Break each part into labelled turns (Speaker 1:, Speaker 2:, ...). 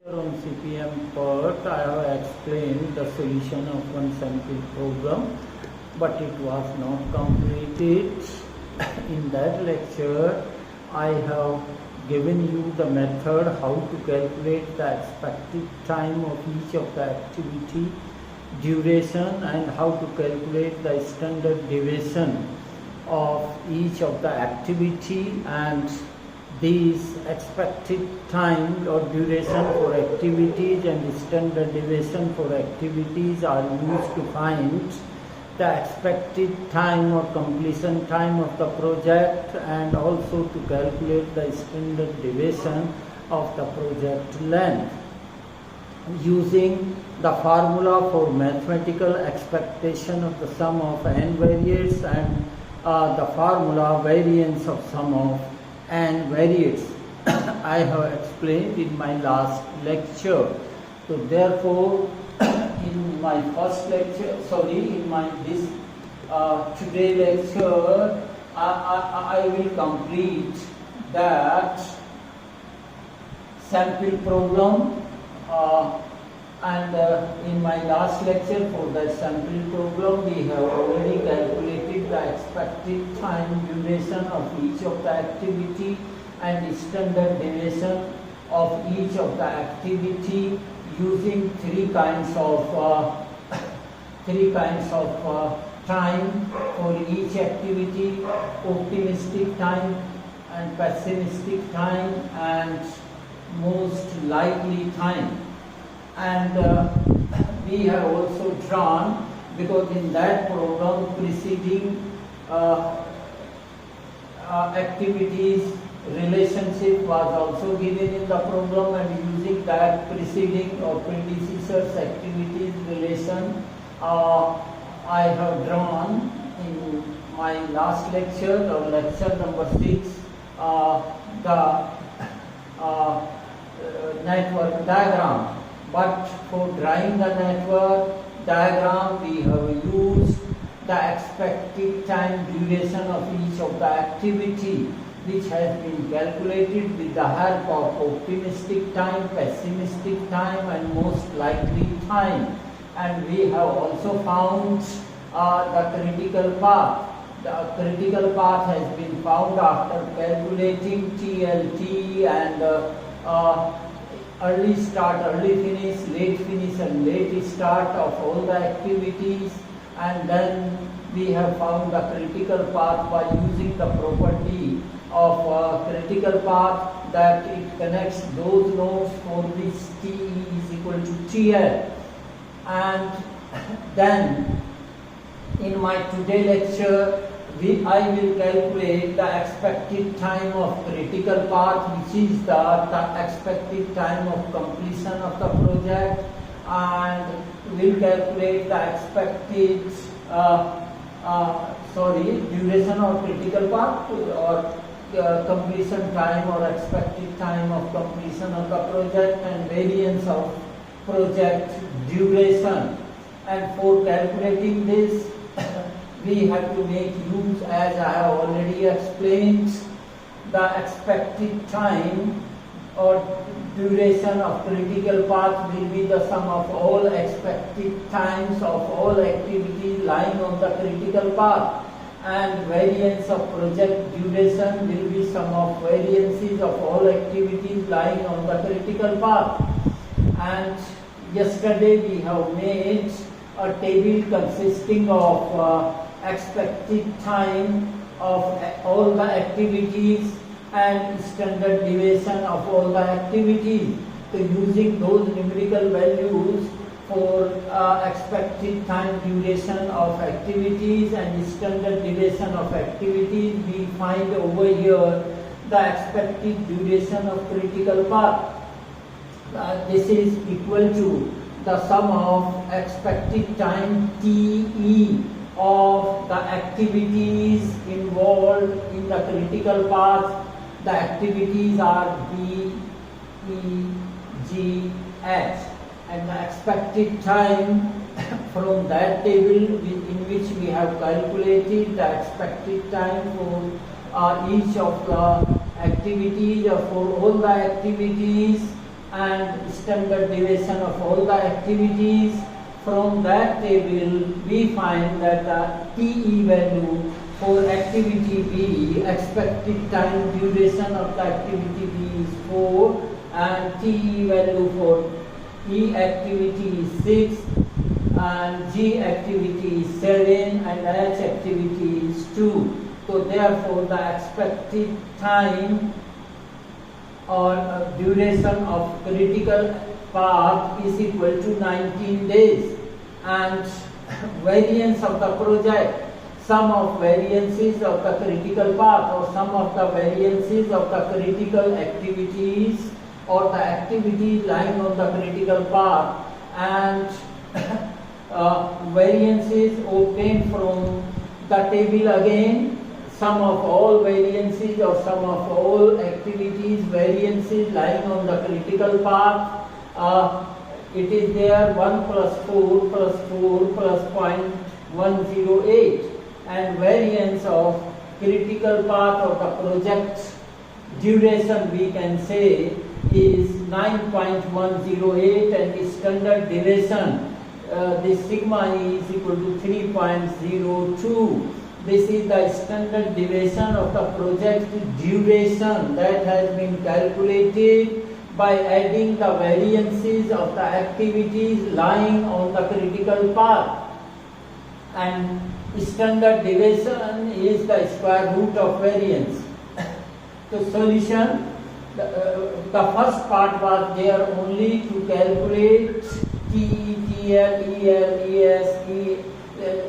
Speaker 1: On CPM part, I have explained the solution of one sample program, but it was not completed. In that lecture, I have given you the method how to calculate the expected time of each of the activity, duration, and how to calculate the standard deviation of each of the activity, and these expected time or duration for activities and standard deviation for activities are used to find the expected time or completion time of the project, and also to calculate the standard deviation of the project length using the formula for mathematical expectation of the sum of n variates and the formula variance of sum of n variates. I have explained in my last lecture. So therefore, in my first lecture, in my today lecture, I will complete that sample program. And in my last lecture for the sample program, we have already calculated the expected time duration of each of the activity and standard deviation of each of the activity using three kinds of time for each activity: optimistic time and pessimistic time and most likely time. And we have also drawn, because in that program preceding activities relationship was also given in the program, and using that preceding or predecessors activities relation, I have drawn in my last lecture or lecture number 6 the network diagram. But for drawing the network diagram, we have used the expected time duration of each of the activity, which has been calculated with the help of optimistic time, pessimistic time, and most likely time. And we have also found the critical path. The critical path has been found after calculating TLT and early start, early finish, and late start of all the activities. And then we have found the critical path by using the property of critical path, that it connects those nodes for which TE is equal to TL. And then in my today lecture, I will calculate the expected time of critical path, which is the expected time of completion of the project, and will calculate the expected duration of critical path or completion time or expected time of completion of the project, and variance of project duration. And for calculating this, we have to make use, as I have already explained, the expected time or duration of critical path will be the sum of all expected times of all activities lying on the critical path, and variance of project duration will be sum of variances of all activities lying on the critical path. And yesterday we have made a table consisting of expected time of all the activities and standard deviation of all the activities. So using those numerical values for expected time duration of activities and standard deviation of activities, we find over here the expected duration of critical path. This is equal to the sum of expected time TE of the activities involved in the critical path. The activities are B, E, G, H, and the expected time from that table in which we have calculated the expected time for each of the activities or for all the activities and standard deviation of all the activities. From that table we find that the TE value for activity B, expected time duration of the activity B is 4, and TE value for E activity is 6, and G activity is 7, and H activity is 2. So therefore the expected time or duration of critical path is equal to 19 days, and variance of the project, sum of variances of the critical path or sum of the variances of the critical activities or the activities lying on the critical path, and variances obtained from the table again, sum of all variances or sum of all activities variances lying on the critical path. It is there 1 plus 4 plus 4 plus 0.108, and variance of critical path of the project duration we can say is 9.108, and the standard deviation this sigma is equal to 3.02. This is the standard deviation of the project duration that has been calculated by adding the variances of the activities lying on the critical path, and standard deviation is the square root of variance. The solution, the first part was there only to calculate T, TL, EL, ES,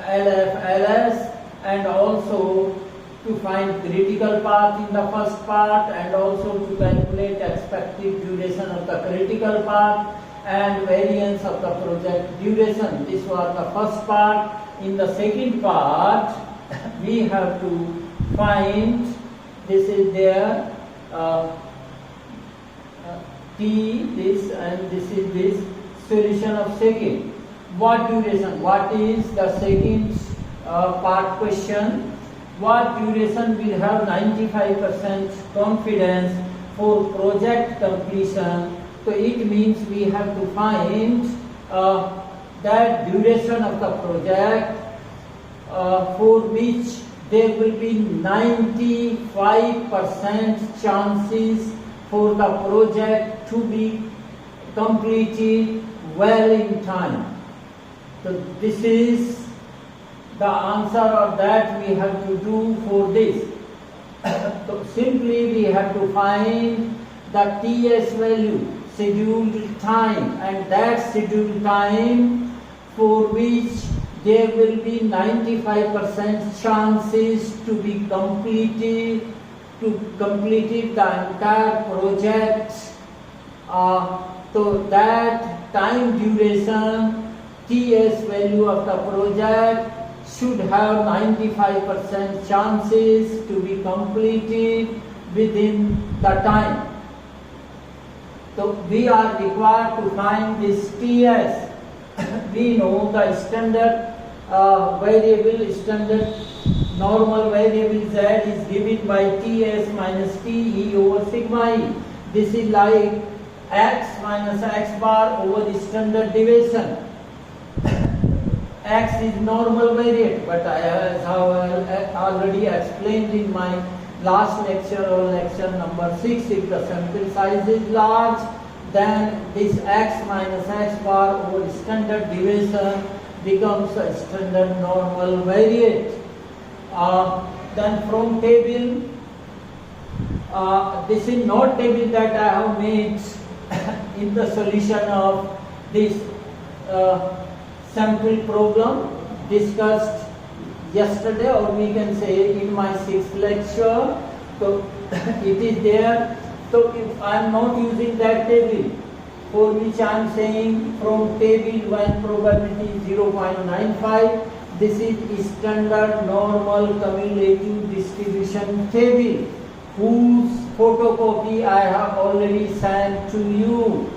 Speaker 1: LF, LS, and also to find critical path in the first part, and also to calculate expected duration of the critical path and variance of the project duration. This was the first part. In the second part, we have to find, this is there, T, this, and this is this, solution of second. What duration? What is the second part question? What duration will have 95% confidence for project completion? So it means we have to find that duration of the project for which there will be 95% chances for the project to be completed well in time. So this is the answer of that we have to do for this. So simply we have to find the TS value, scheduled time, and that scheduled time for which there will be 95% chances to be completed, the entire project. So that time duration, TS value of the project should have 95% chances to be completed within the time. So we are required to find this TS. We know the standard variable, standard normal variable Z is given by TS minus TE over sigma E. This is like X minus X bar over the standard deviation. X is normal variate, but as I already explained in my last lecture or lecture number 6, if the sample size is large, then this X minus X bar over standard deviation becomes a standard normal variate. Then from table, this is not table that I have made in the solution of this sample problem discussed yesterday, or we can say in my 6th lecture. So it is there. So if I am not using that table, for which I am saying from table when probability is 0.95, this is standard normal cumulative distribution table, whose photocopy I have already sent to you.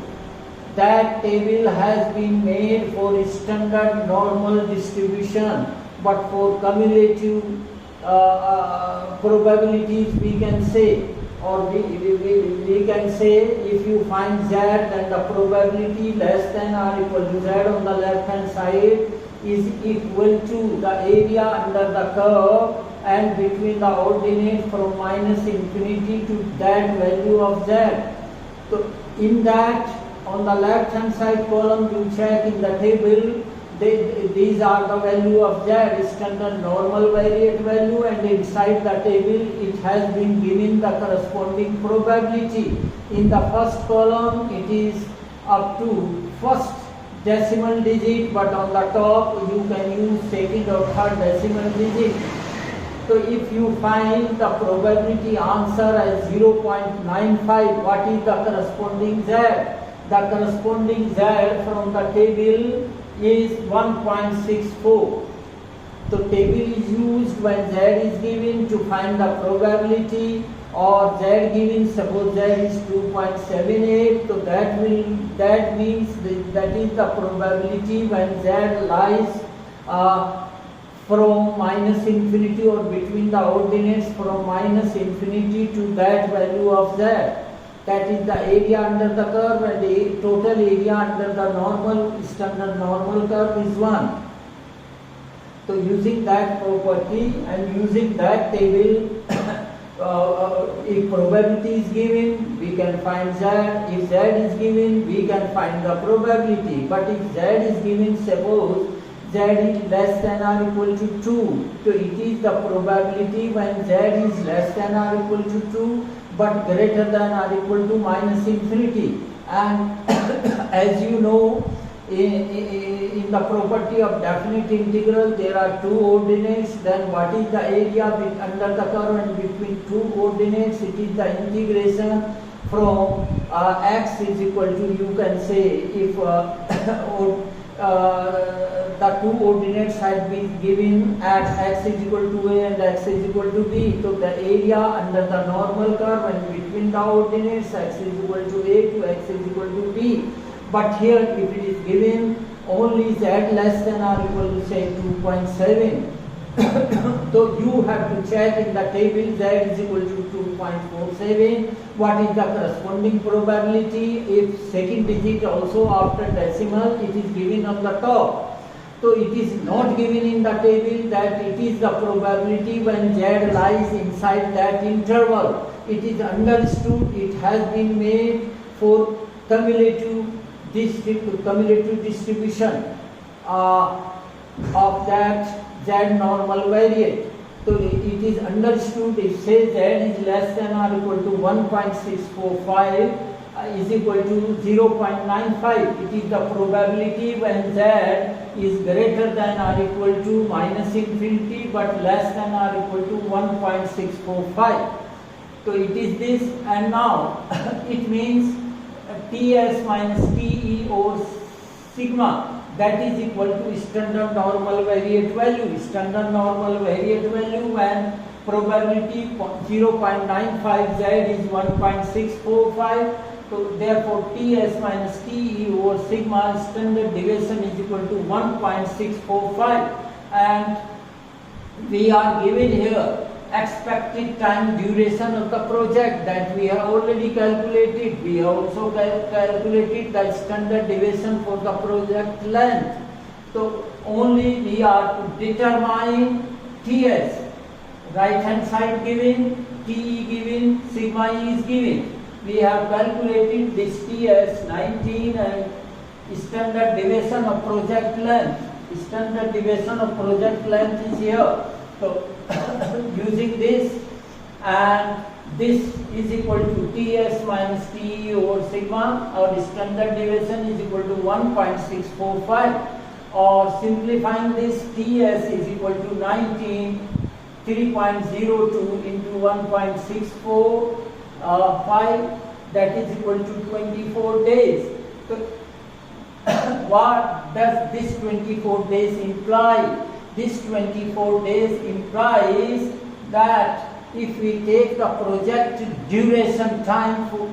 Speaker 1: That table has been made for standard normal distribution, but for cumulative probabilities we can say, or we can say if you find Z, then the probability less than or equal to Z on the left hand side is equal to the area under the curve and between the ordinate from minus infinity to that value of Z. So in that, on the left hand side column, you check in the table, these are the value of Z, standard normal variate value, and inside the table it has been given the corresponding probability. In the first column it is up to first decimal digit, but on the top you can use second or third decimal digit. So if you find the probability answer as 0.95, what is the corresponding Z? The corresponding Z from the table is 1.64. So table is used when Z is given to find the probability, or Z given, suppose Z is 2.78, so that means that is the probability when Z lies from minus infinity or between the ordinates from minus infinity to that value of Z. That is the area under the curve, and the total area under the normal standard normal curve is 1. So using that property and using that table, if probability is given, we can find Z. If Z is given, we can find the probability. But if Z is given, suppose Z is less than or equal to 2. So it is the probability when Z is less than or equal to 2 but greater than or equal to minus infinity. And as you know, in the property of definite integral, there are two ordinates. Then what is the area under the curve and between two ordinates? It is the integration from x is equal to, you can say, if the two ordinates had been given at x is equal to a and x is equal to b. So the area under the normal curve and between the ordinates, x is equal to a to x is equal to b. But here if it is given only z less than or equal to say 2.7, so you have to check in the table z is equal to 2.47. What is the corresponding probability? If second digit also after decimal, it is given on the top. So it is not given in the table that it is the probability when z lies inside that interval. It is understood, it has been made for cumulative distribution of that z normal variate. So it is understood, if say z is less than or equal to 1.645 is equal to 0.95, it is the probability when z is greater than or equal to minus infinity but less than or equal to 1.645. So it is this, and now it means Ts minus Te over sigma, that is equal to standard normal variate value. Standard normal variate value when probability 0.95 z is 1.645. So therefore Ts minus Te over sigma standard deviation is equal to 1.645, and we are given here expected time duration of the project that we have already calculated. We have also calculated the standard deviation for the project length. So only we are to determine Ts. Right hand side given, Te given, sigma E is given. We have calculated this Ts 19 and standard deviation of project length. Standard deviation of project length is here. So using this, and this is equal to Ts minus Te over sigma, our standard deviation is equal to 1.645, or simplifying this, Ts is equal to 19, 3.02 into 1.645, that is equal to 24 days. So what does this 24 days imply? This 24 days implies that if we take the project duration time for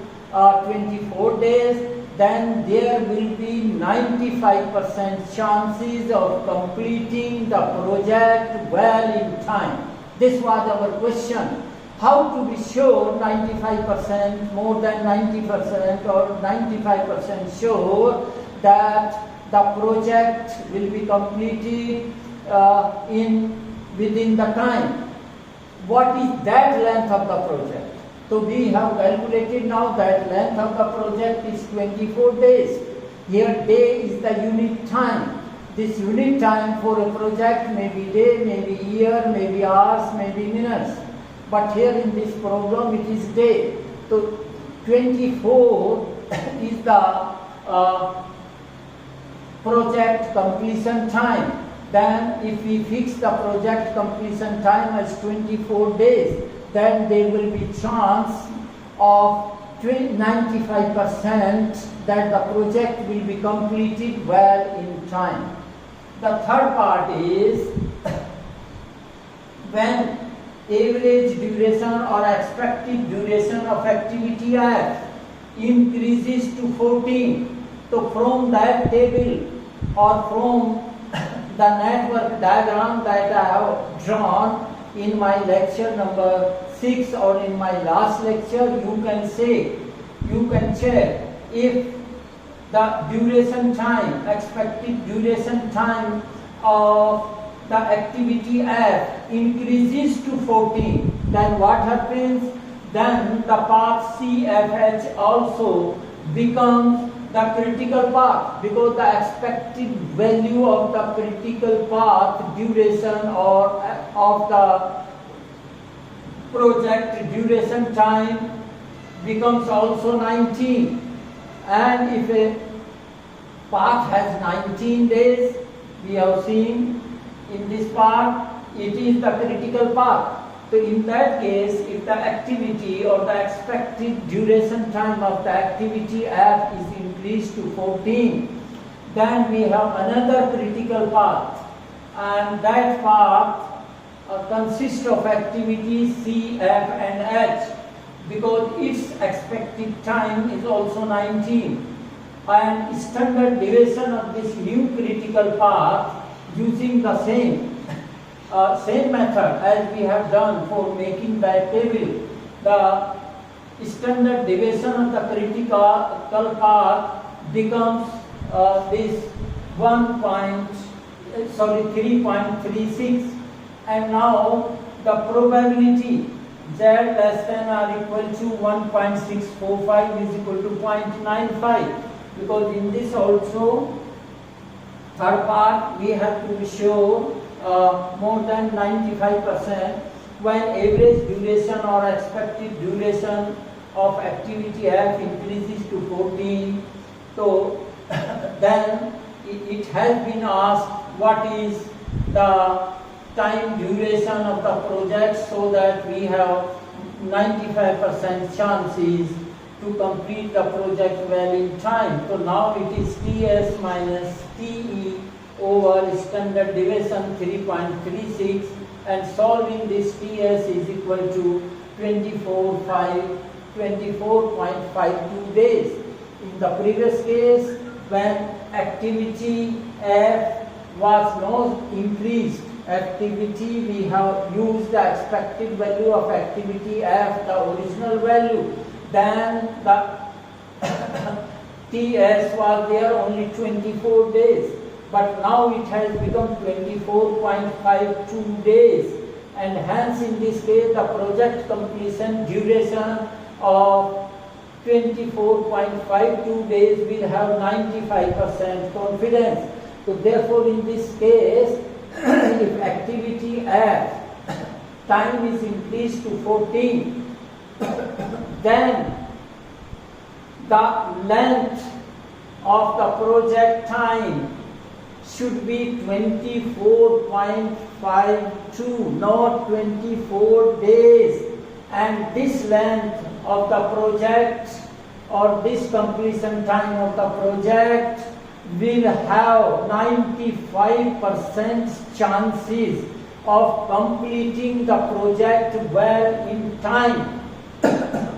Speaker 1: 24 days, then there will be 95% chances of completing the project well in time. This was our question. how to be sure 95%, more than 90% or 95% sure that the project will be completed within the time. What is that length of the project? So we have calculated now that length of the project is 24 days. Here day is the unit time. This unit time for a project may be day, may be year, may be hours, may be minutes. But here in this problem it is day. So 24 is the project completion time. Then if we fix the project completion time as 24 days, then there will be chance of 95% that the project will be completed well in time. The third part is when average duration or expected duration of activity F increases to 14. So from that table or from the network diagram that I have drawn in my lecture number 6 or in my last lecture, you can check if the duration time, expected duration time of the activity F increases to 14, then what happens? Then the path CFH also becomes the critical path, because the expected value of the critical path duration or of the project duration time becomes also 19. And if a path has 19 days, we have seen in this part, it is the critical path. So in that case, if the activity or the expected duration time of the activity F is increased to 14, then we have another critical path, and that path consists of activities C, F and H, because its expected time is also 19. And standard deviation of this new critical path using the same method as we have done for making that table. The standard deviation of the critical path becomes this 3.36, and now the probability Z less than or equal to 1.645 is equal to 0.95, because in this also third part we have to be sure more than 95% when average duration or expected duration of activity F increases to 14. So then it has been asked what is the time duration of the project, so that we have 95% chances to complete the project well in time. So now it is TS minus TE over standard deviation 3.36, and solving this TS is equal to 24.52 days. In the previous case, when activity F was not increased, activity we have used the expected value of activity F, the original value, then the TS was there only 24 days, but now it has become 24.52 days, and hence in this case the project completion duration of 24.52 days will have 95% confidence. So therefore in this case, if activity F time is increased to 14, then the length of the project time should be 24.52, not 24 days. And this length of the project or this completion time of the project will have 95% chances of completing the project well in time.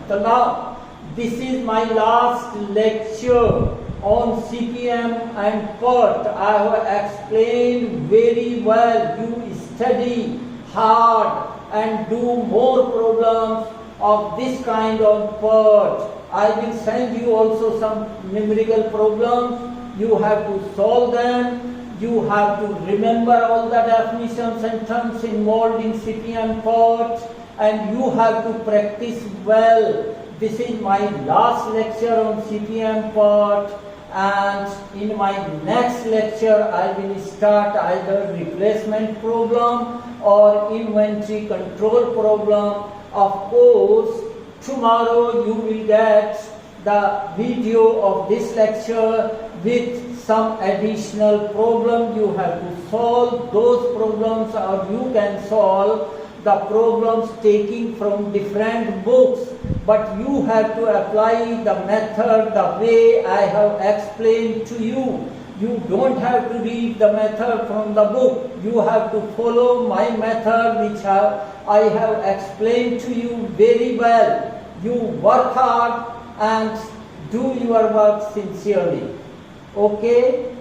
Speaker 1: So now, this is my last lecture on CPM and PERT. I have explained very well. You study hard and do more problems of this kind on PERT. I will send you also some numerical problems. You have to solve them. You have to remember all the definitions and terms involved in CPM PERT, and you have to practice well. This is my last lecture on CPM PERT, and in my next lecture I will start either replacement problem or inventory control problem. Of course, tomorrow you will get the video of this lecture with some additional problem you have to solve. Those problems, or you can solve the problems taking from different books, but you have to apply the method the way I have explained to you. You don't have to read the method from the book. You have to follow my method which I have explained to you very well. You work hard and do your work sincerely. Okay?